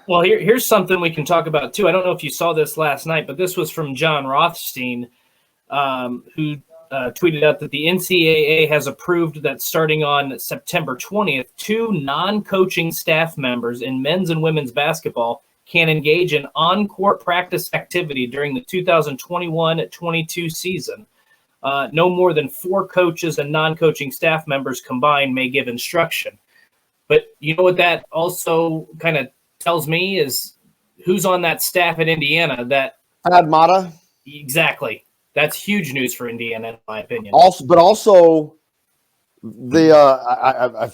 Well, here's something we can talk about too. I don't know if you saw this last night, but this was from John Rothstein, who tweeted out that the NCAA has approved that starting on September 20th, 2 non-coaching staff members in men's and women's basketball can engage in on-court practice activity during the 2021-22 season. No more than 4 coaches and non-coaching staff members combined may give instruction. But you know what that also kind of tells me is who's on that staff at Indiana. That Thad Matta. Exactly. That's huge news for Indiana, in my opinion. Also, the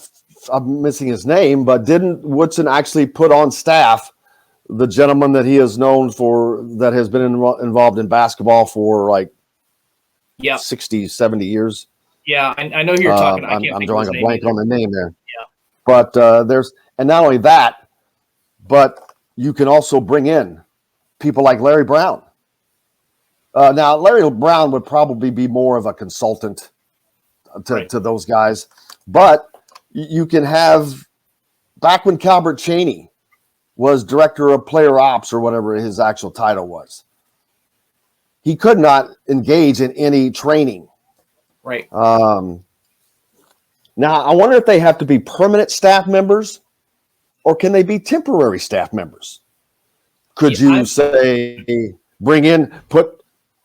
I'm missing his name, but didn't Woodson actually put on staff the gentleman that he is known for that has been involved in basketball for like 60, 70 years? Yeah, I know who you're talking. I'm drawing a blank on the name there. Yeah, but and not only that, but you can also bring in people like Larry Brown. Now, Larry Brown would probably be more of a consultant to those guys, but you can have, back when Calbert Chaney was director of player ops or whatever his actual title was, he could not engage in any training. Right. Now, I wonder if they have to be permanent staff members or can they be temporary staff members? Could you say, put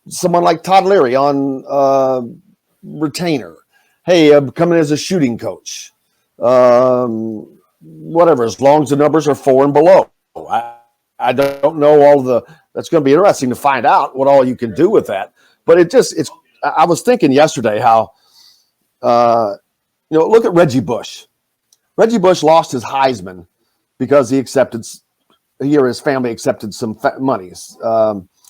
someone like Todd Leary on retainer? Hey, I'm coming as a shooting coach. Whatever, as long as the numbers are 4 and below. I don't know that's going to be interesting to find out what all you can do with that. But I was thinking yesterday how, look at Reggie Bush. Reggie Bush lost his Heisman because his family accepted some monies.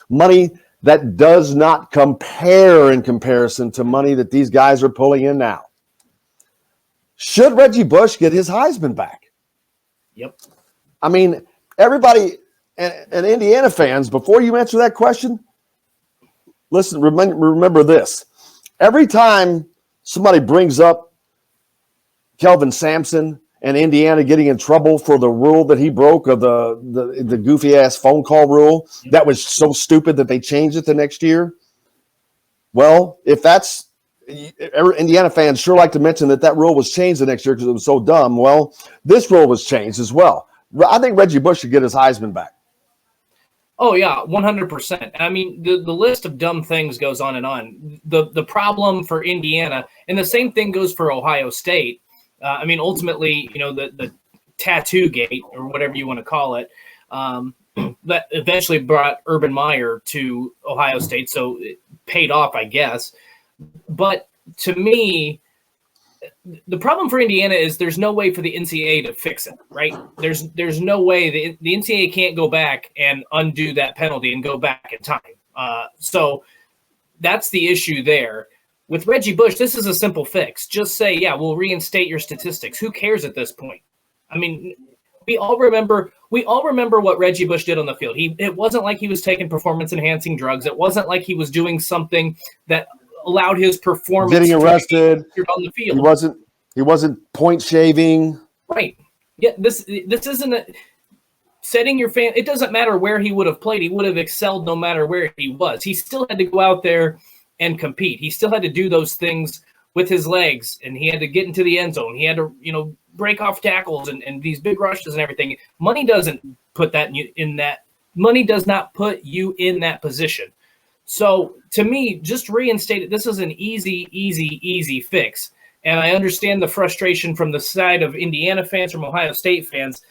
Money that does not compare in comparison to money that these guys are pulling in now. Should Reggie Bush get his Heisman back? Yep. I mean, everybody and Indiana fans, before you answer that question, listen, remember this. Every time somebody brings up Kelvin Sampson and Indiana getting in trouble for the rule that he broke, of the goofy-ass phone call rule that was so stupid that they changed it the next year. Well, if that's – Indiana fans sure like to mention that rule was changed the next year because it was so dumb. Well, this rule was changed as well. I think Reggie Bush should get his Heisman back. Oh, yeah, 100%. I mean, the list of dumb things goes on and on. The problem for Indiana, and the same thing goes for Ohio State. Ultimately, the tattoo gate or whatever you want to call it, that eventually brought Urban Meyer to Ohio State, so it paid off, I guess. But to me, the problem for Indiana is there's no way for the NCAA to fix it, right? There's no way the NCAA can't go back and undo that penalty and go back in time. So that's the issue there. With Reggie Bush, this is a simple fix. Just say, yeah, we'll reinstate your statistics. Who cares at this point? I mean, we all remember what Reggie Bush did on the field. It wasn't like he was taking performance-enhancing drugs. It wasn't like he was doing something that allowed his performance getting arrested on the field. He wasn't point shaving. Right. Yeah, this isn't setting your fan. It doesn't matter where he would have played. He would have excelled no matter where he was. He still had to go out there and compete. He still had to do those things with his legs, and he had to get into the end zone. He had to, break off tackles and these big rushes and everything. Money doesn't put that in that. Money does not put you in that position. So to me, just reinstate it. This is an easy fix. And I understand the frustration from the side of Indiana fans, from Ohio State fans.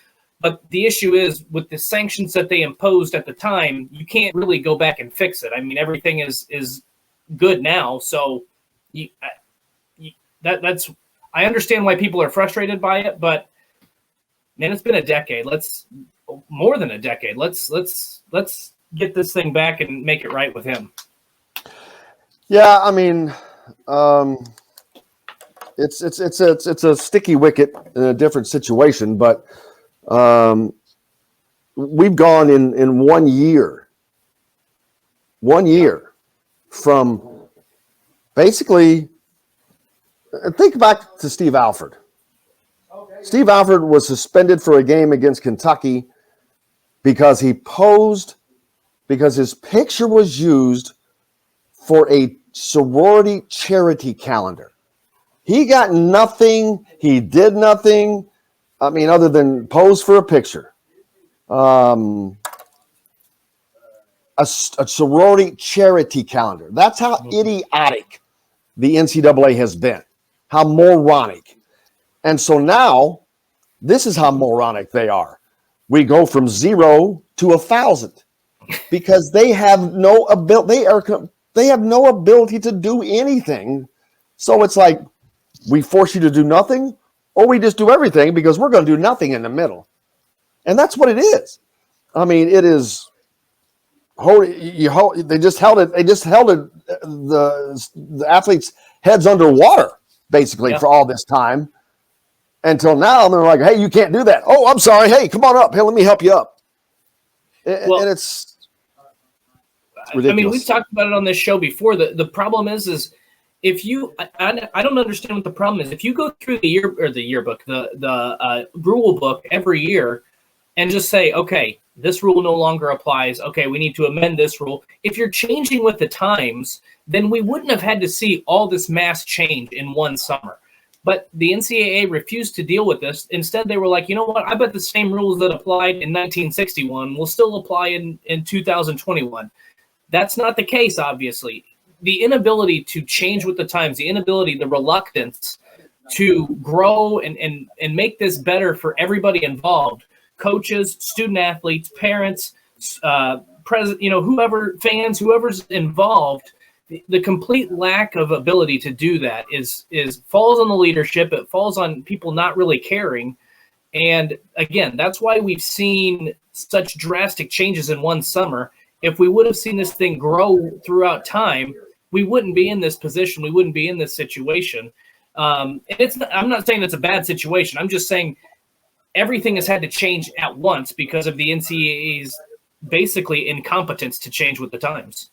But the issue is with the sanctions that they imposed at the time, you can't really go back and fix it. I mean, everything is good now. So that's I understand why people are frustrated by it, but man, it's been a decade. More than a decade. Let's get this thing back and make it right with him. Yeah, I mean, it's a sticky wicket in a different situation, but we've gone in 1 year from basically. Think back to Steve Alford. Steve Alford was suspended for a game against Kentucky because he posed, because his picture was used for a sorority charity calendar. He got nothing. He did nothing. I mean, other than pose for a picture. A sorority charity calendar. That's how idiotic the NCAA has been. How moronic. And so now, this is how moronic they are. We go from 0 to 1,000 because they have no ability. They have no ability to do anything. So it's like we force you to do nothing, or we just do everything because we're going to do nothing in the middle. And that's what it is. I mean, it is. They just held it. They just held it. The athletes' heads underwater basically for all this time. Until now, they're like, hey, you can't do that. Oh, I'm sorry. Hey, come on up. Hey, let me help you up. And it's ridiculous. I mean, we've talked about it on this show before. The problem is if you, I don't understand what the problem is. If you go through the yearbook, the rule book every year and just say, okay, this rule no longer applies. Okay, we need to amend this rule. If you're changing with the times, then we wouldn't have had to see all this mass change in one summer. But the NCAA refused to deal with this. Instead, they were like, you know what? I bet the same rules that applied in 1961 will still apply in 2021. That's not the case, obviously. The inability to change with the times, the reluctance to grow and make this better for everybody involved, coaches, student athletes, parents, whoever, fans, whoever's involved, the complete lack of ability to do that is falls on the leadership. It falls on people not really caring. And again, that's why we've seen such drastic changes in one summer. If we would have seen this thing grow throughout time, we wouldn't be in this position. We wouldn't be in this situation. And I'm not saying it's a bad situation. I'm just saying everything has had to change at once because of the NCAA's basically incompetence to change with the times.